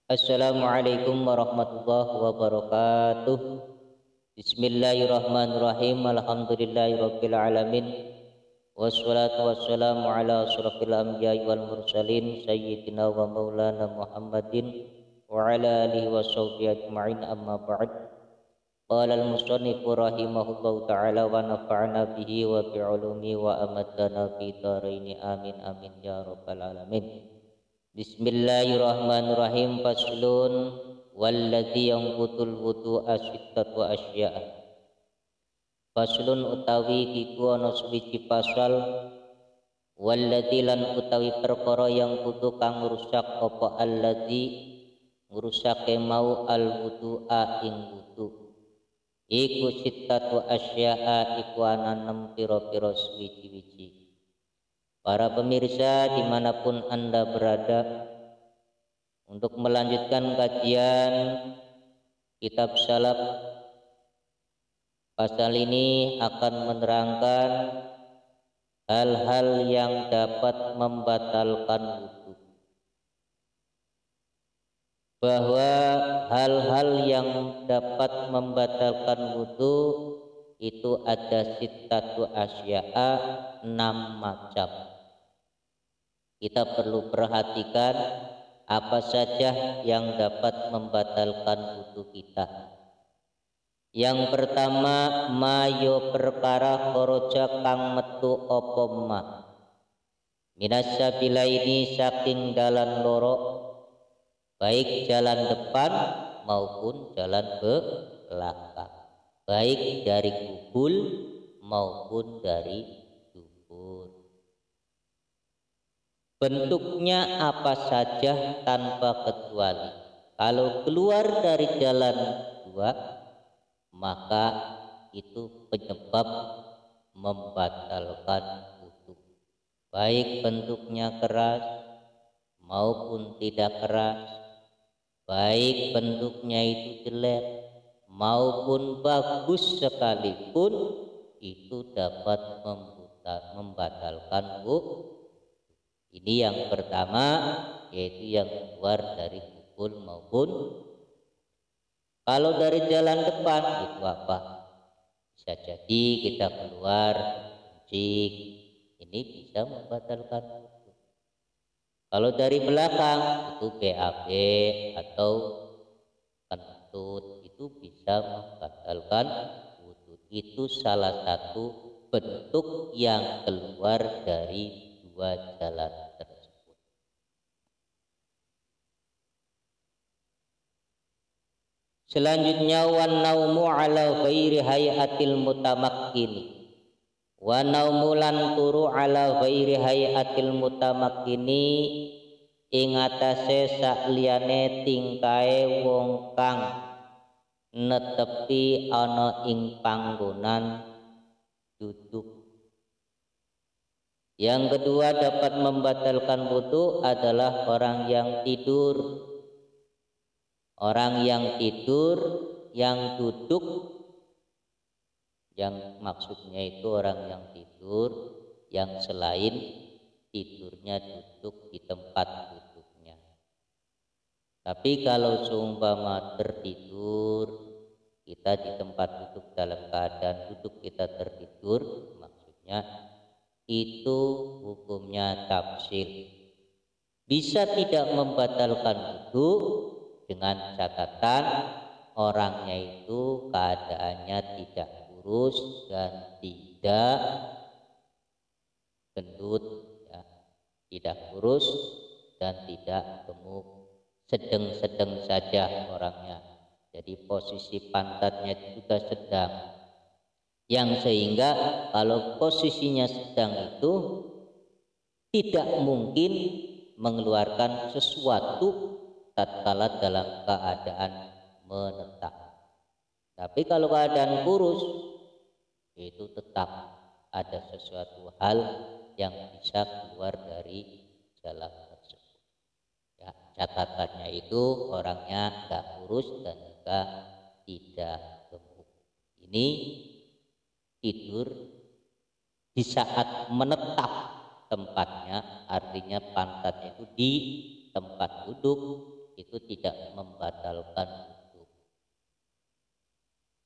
Assalamualaikum warahmatullahi wabarakatuh. Bismillahirrahmanirrahim. Alhamdulillahirabbil alamin. Wassalatu wassalamu ala asyrafil anbiya'i wal mursalin sayyidina wa maulana Muhammadin wa ala alihi washabbihi ajma'in, amma ba'd. Qala al-musannifu rahimahullahu ta'ala wa nafa'na bihi wa bi 'ulumi wa amadana fi dharain amin amin ya rabbal alamin. Bismillahirrahmanirrahim. Faslun walladzi yanqutul wudu'a sittatu asya'a. Faslun utawi iku ana suwiji pasal walladzi lan utawi perkara yang kudu kang ngrusak apa alladzi ngrusake mau al wudu'a ing wudu. Iku sittatu asya'a iku ana 6 pira-pira suwiji-wiji. Para pemirsa dimanapun Anda berada, untuk melanjutkan kajian kitab salaf, pasal ini akan menerangkan hal-hal yang dapat membatalkan wudu. Bahwa hal-hal yang dapat membatalkan wudu itu ada sittatu asya'a, 6 macam. Kita perlu perhatikan apa saja yang dapat membatalkan wudu kita. Yang pertama, mayo perkara kharaja kang metu apa ma minas sabilaini saking dalan loro, baik jalan depan maupun jalan belakang, baik dari kubul maupun dari dubur. Bentuknya apa saja tanpa kecuali. Kalau keluar dari jalan dua, maka itu penyebab membatalkan wudu. Baik bentuknya keras maupun tidak keras, baik bentuknya itu jelek maupun bagus sekalipun, itu dapat membatalkan wudu. Ini yang pertama, yaitu yang keluar dari kubul maupun. Kalau dari jalan depan itu apa? Bisa jadi kita keluar kencing, ini bisa membatalkan wudu. Kalau dari belakang itu BAB atau kentut, itu bisa membatalkan wudu. Itu salah satu bentuk yang keluar dari dua jalan tersebut. Selanjutnya wan naumu ala ghairi hayatil mutamakkini. Wa naumu lan turu ala ghairi hayatil mutamakkini ing atase sakliyane tingkae wong kang netepi ana ing panggonan duduk. Yang kedua dapat membatalkan wudu adalah orang yang tidur. Orang yang tidur, yang duduk, yang maksudnya itu orang yang tidur, yang selain tidurnya duduk di tempat duduknya. Tapi kalau seumpama tertidur, kita di tempat duduk dalam keadaan duduk kita tertidur, maksudnya itu hukumnya tafsil. Bisa tidak membatalkan wudu dengan catatan orangnya itu keadaannya tidak kurus dan tidak gendut, ya. Tidak kurus dan tidak gemuk, sedang-sedang saja orangnya. Jadi posisi pantatnya juga sedang, yang sehingga kalau posisinya sedang itu tidak mungkin mengeluarkan sesuatu tatkala dalam keadaan menetap. Tapi kalau keadaan kurus, itu tetap ada sesuatu hal yang bisa keluar dari jalan tersebut. Ya, catatannya itu orangnya tidak kurus dan juga tidak gemuk. Ini tidur di saat menetap tempatnya, artinya pantatnya itu di tempat duduk, itu tidak membatalkan wudu.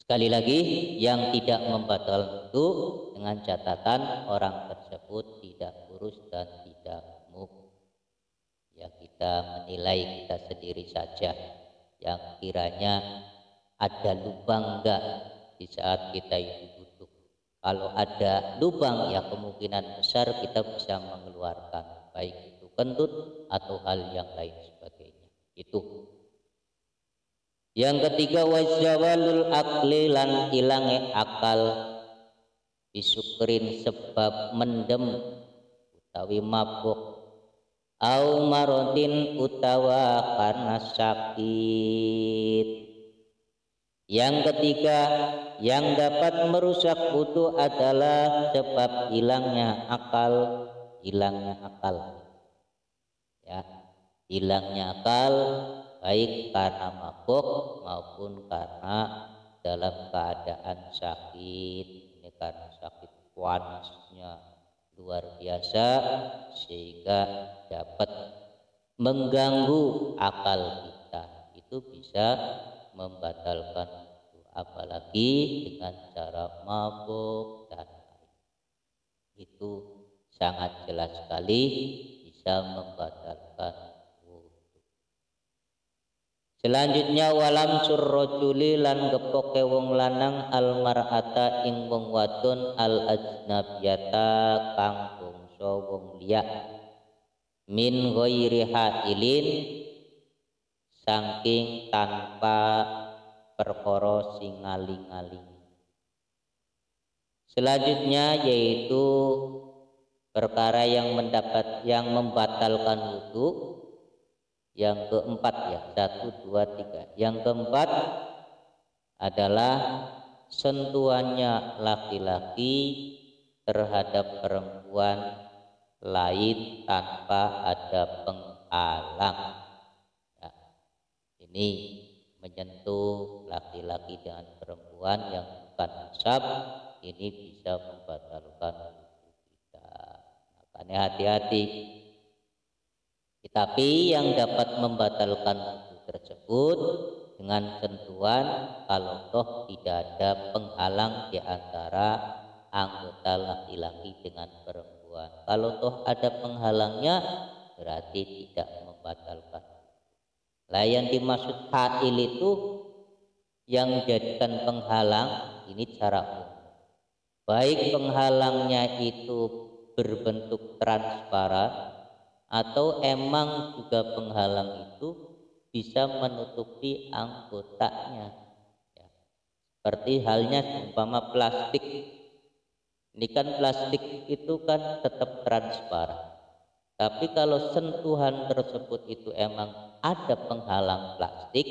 Sekali lagi, yang tidak membatalkan wudu dengan catatan orang tersebut tidak kurus dan tidak gemuk. Ya, kita menilai kita sendiri saja yang kiranya ada lubang enggak di saat kita itu duduk. Kalau ada lubang, ya kemungkinan besar kita bisa mengeluarkan, baik itu kentut atau hal yang lain sebagainya. Itu. Yang ketiga, wajawalul akli lan ilange akal bisukrin sebab mendem utawi mabuk au marodin utawa karena sakit. Yang ketiga, yang dapat merusak wudu adalah sebab hilangnya akal, ya, hilangnya akal baik karena mabuk maupun karena dalam keadaan sakit. Ini karena sakit panasnya luar biasa sehingga dapat mengganggu akal kita, itu bisa membatalkan wudu, apalagi dengan cara mabuk dan itu sangat jelas sekali bisa membatalkan wudu. Selanjutnya, walam surrojuli lan gepoke wong lanang al mar'ata ing wong wadon al ajnabiyata kang bangsa wong liya min ghairi hailin saking tanpa perkara sing ngaling-aling. Selanjutnya yaitu perkara yang membatalkan wudu. Yang keempat, ya, 1, 2, 3. Yang keempat adalah sentuhannya laki-laki terhadap perempuan lain tanpa ada penghalang. Ya, ini menyentuh laki-laki dengan perempuan yang bukan nasab, ini bisa membatalkan wudu kita. Makanya hati-hati. Tetapi yang dapat membatalkan wudu tersebut dengan sentuhan kalau toh tidak ada penghalang di antara anggota laki-laki dengan perempuan. Kalau toh ada penghalangnya berarti tidak membatalkan. Lah yang dimaksud hail itu yang jadikan penghalang ini cara umum. Baik penghalangnya itu berbentuk transparan atau emang juga penghalang itu bisa menutupi anggotanya, ya. Seperti halnya umpama plastik. Ini kan plastik itu kan tetap transparan. Tapi kalau sentuhan tersebut itu emang ada penghalang plastik,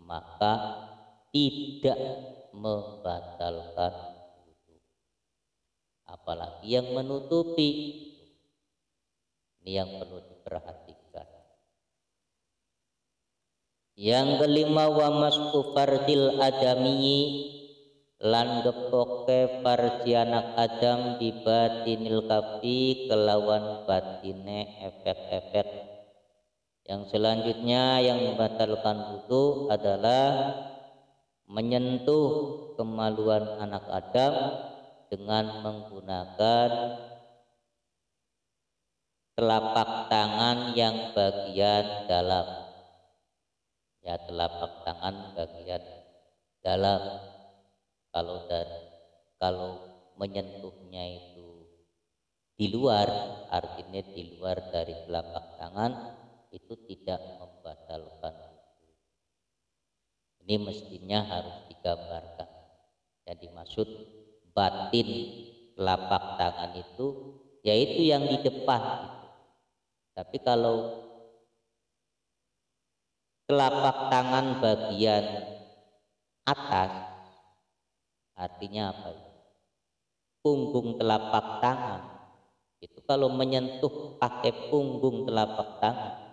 maka tidak membatalkan wudu. Apalagi yang menutupi. Ini yang perlu diperhatikan. Yang kelima, wa masku fardil adami lan gepoke farji anak adam di batinil kafi kelawan batine efek-efek. Yang selanjutnya yang membatalkan wudu adalah menyentuh kemaluan anak Adam dengan menggunakan telapak tangan yang bagian dalam, ya, telapak tangan bagian dalam. Kalau menyentuhnya itu di luar, artinya di luar dari telapak tangan, itu tidak membatalkan wudu. Ini mestinya harus digambarkan. Yang dimaksud batin telapak tangan itu yaitu yang di depan gitu. Tapi kalau telapak tangan bagian atas, artinya apa? Punggung telapak tangan itu kalau menyentuh pakai punggung telapak tangan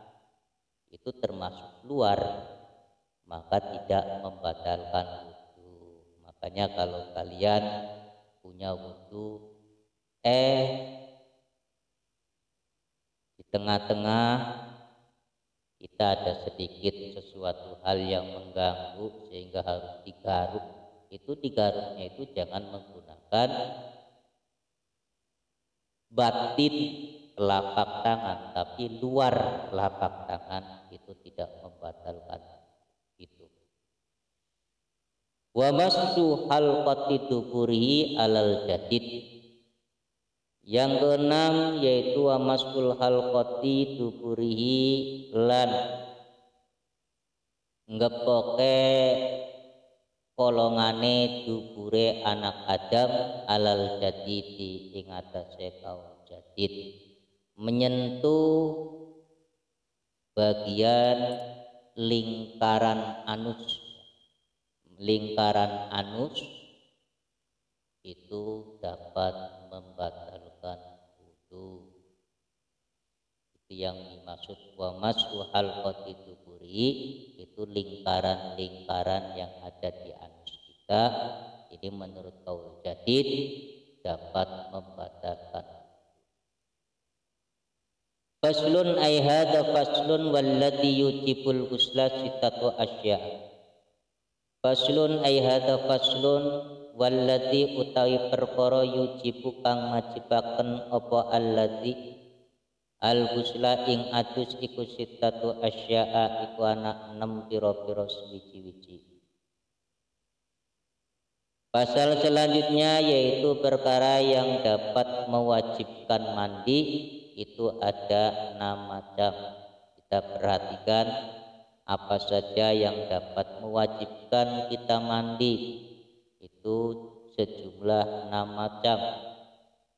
itu termasuk luar, maka tidak membatalkan wudu. Makanya kalau kalian punya wudu di tengah-tengah kita ada sedikit sesuatu hal yang mengganggu sehingga harus digaruk, itu digaruknya itu jangan menggunakan batin telapak tangan, tapi luar telapak tangan, itu tidak membatalkan itu. Wa massu halqati duburihi alal jadid. Yang keenam yaitu wa massul halqati duburihi lan ngepoke kolongane dubure anak Adam alal jadidi ing atase kaum jadid, menyentuh bagian lingkaran anus itu dapat membatalkan wudu. Itu yang dimaksud wa mashu halqati duburi, itu lingkaran-lingkaran yang ada di anus kita. Ini menurut kaul jadid dapat membatalkan. Faslun ay hadza faslun walladhi yujibul ghusla sittatu asya. Faslun ay hadza faslun walladhi utawi perkara yujibu kang majibaken apa alladzi al-ghusla ing adus iku sittatu asya'a iku ana 6 pira-pira suwiji-wiji. Pasal selanjutnya yaitu perkara yang dapat mewajibkan mandi, itu ada 6 macam. Kita perhatikan apa saja yang dapat mewajibkan kita mandi, itu sejumlah 6 macam.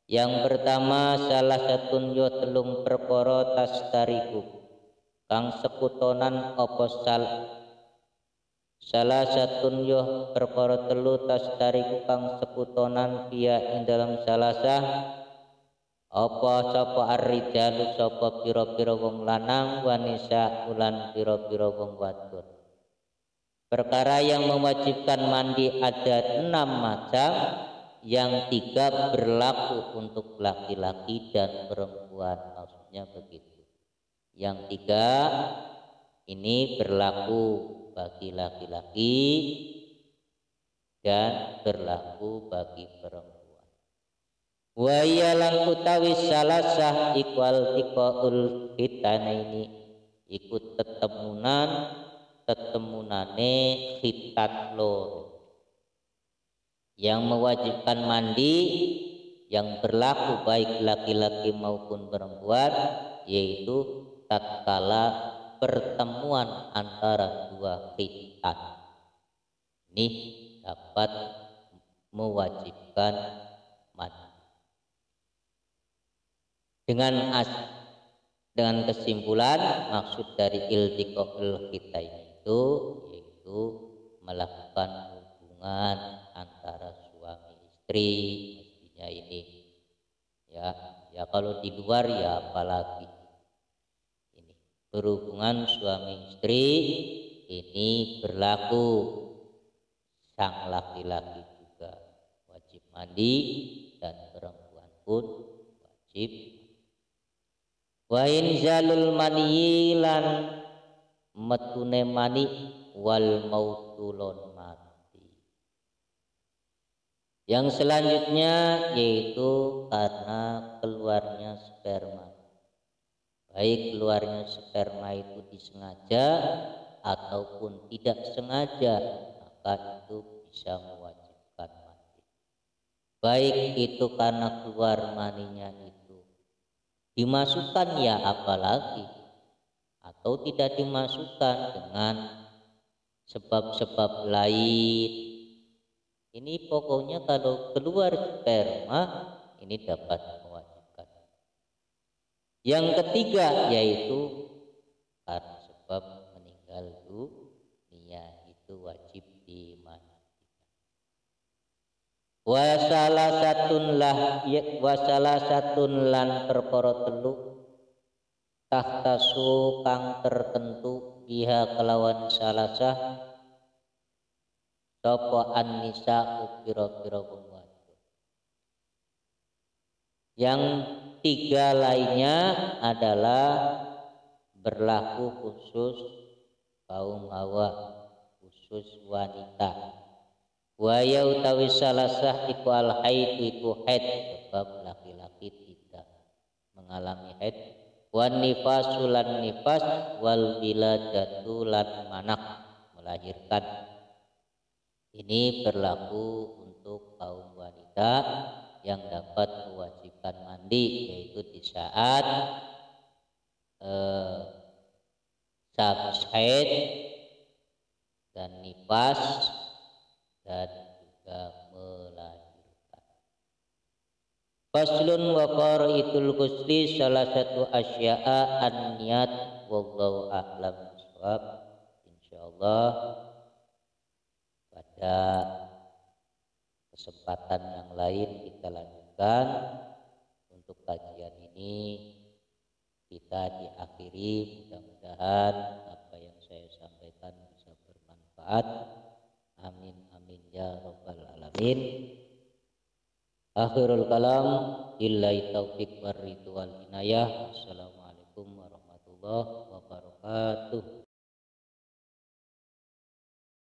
Yang pertama salah satun yo telung perkara tastariku kang sekutonan apa salah satun yo perkara telu tastariku kang sekutonan dia ing dalam salasah apa sapa ar-rijalu sapa pira-pira wong lanang wanisa ulan pira-pira wong wadon. Perkara yang mewajibkan mandi ada 6 macam, yang 3 berlaku untuk laki-laki dan perempuan, maksudnya begitu. Yang 3 ini berlaku bagi laki-laki dan berlaku bagi perempuan. Wa yalan utawi salasah ikwal tikaul hitanaini ikut tetemunane khitan loro. Yang mewajibkan mandi yang berlaku baik laki-laki maupun perempuan, yaitu tatkala pertemuan antara 2 khitan. Ini dapat mewajibkan mandi. Dengan kesimpulan, maksud dari iltiqaul khitain itu yaitu melakukan hubungan antara suami istri, mestinya ini ya kalau di luar ya apalagi ini berhubungan suami istri ini berlaku, sang laki-laki juga wajib mandi dan perempuan pun wajib. Wa inzalul mani lan metune mani wal mautulun mati. Yang selanjutnya yaitu karena keluarnya sperma. Baik keluarnya sperma itu disengaja ataupun tidak sengaja, maka itu bisa mewajibkan mandi. Baik itu karena keluar maninya itu dimasukkan ya apalagi, atau tidak dimasukkan dengan sebab-sebab lain. Ini pokoknya kalau keluar sperma ini dapat mewajibkan. Yang ketiga yaitu karena sebab meninggal dunia, itu wajib dimandikan. Wasalasatun lan perkara telu tahtasu kang tertentu biha kelawan salasah sapa an-nisa pira-pira wong wadon. Yang 3 lainnya adalah berlaku khusus kaum hawa, khusus wanita. Wa ya utawi salasah iku al haid iku haid, sebab laki-laki tidak mengalami haid. Wan nifasu lan nifas, wal wiladatu lan manak melahirkan. Ini berlaku untuk kaum wanita yang dapat mewajibkan mandi, yaitu di saat habis haid dan nifas dan juga melahirkan. Faslun wa qaraitul ghusli salah satu asya'a an-niyat wallahu a'lam bishawab. Insyaallah pada kesempatan yang lain kita lanjutkan. Untuk kajian ini kita diakhiri, mudah-mudahan apa yang saya sampaikan bisa bermanfaat. Amin amin ya rabbal alamin. Akhirul kalam, billahi taufiq war ridwan inayah. Assalamualaikum warahmatullahi wabarakatuh.